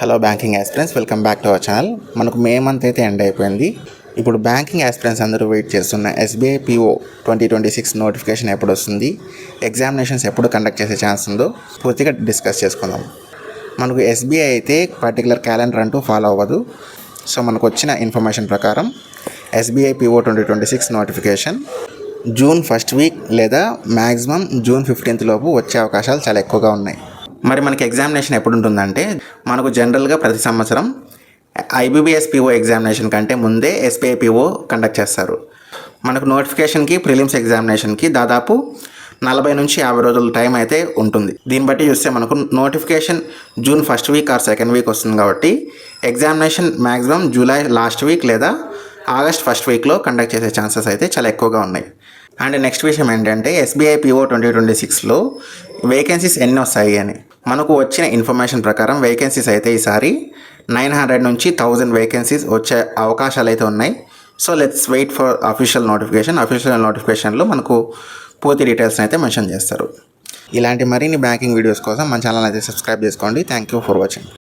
Hello banking aspirants, welcome back to our channel. మనకు May month అయితే end అయిపోయింది. ఇప్పుడు బ్యాంకింగ్ ఆస్పిరెంట్స్ అందరూ వెయిట్ చేస్తున్న ఎస్బీఐ పిఓ 2026 నోటిఫికేషన్ ఎప్పుడు వస్తుంది, ఎగ్జామినేషన్స్ ఎప్పుడు కండక్ట్ చేసే ఛాన్స్ ఉందో పూర్తిగా డిస్కస్ చేసుకుందాం. మనకు ఎస్బీఐ అయితే పర్టికులర్ క్యాలెండర్ అంటూ ఫాలో అవ్వదు. సో మనకు వచ్చిన ఇన్ఫర్మేషన్ ప్రకారం SBI PO 2026 notification June 1st week లేదా మ్యాక్సిమం జూన్ 15th లోపు వచ్చే అవకాశాలు చాలా ఎక్కువగా ఉన్నాయి. మరి మనకి ఎగ్జామినేషన్ ఎప్పుడు ఉంటుందంటే, మనకు జనరల్గా ప్రతి సంవత్సరం ఐబీబీఎస్ పిఓ ఎగ్జామినేషన్ కంటే ముందే ఎస్బీఐ పిఓ కండక్ట్ చేస్తారు. మనకు నోటిఫికేషన్కి, ప్రిలిమ్స్ ఎగ్జామినేషన్కి దాదాపు 40 నుంచి 50 రోజుల టైం అయితే ఉంటుంది. దీన్ని బట్టి చూస్తే మనకు notification June 1st week or 2nd week వస్తుంది కాబట్టి examination maximum July last week లేదా ఆగస్ట్ 1st వీక్లో కండక్ట్ చేసే ఛాన్సెస్ అయితే చాలా ఎక్కువగా ఉన్నాయి. అండ్ నెక్స్ట్ విషయం ఏంటంటే, ఎస్బీఐ పిఓ 2026లో వేకెన్సీస్ ఎన్ని వస్తాయి అని. మనకు వచ్చిన ఇన్ఫర్మేషన్ ప్రకారం వేకెన్సీస్ అయితే ఈసారి 900 నుంచి 1000 వేకెన్సీస్ వచ్చే అవకాశాలు అయితే ఉన్నాయి. So let's wait for official notification. Official నోటిఫికేషన్లో మనకు పూర్తి డీటెయిల్స్ని అయితే మెన్షన్ చేస్తారు. ఇలాంటి మరిన్ని బ్యాంకింగ్ వీడియోస్ కోసం మన ఛానల్ అయితే సబ్స్క్రైబ్ చేసుకోండి. Thank you for watching.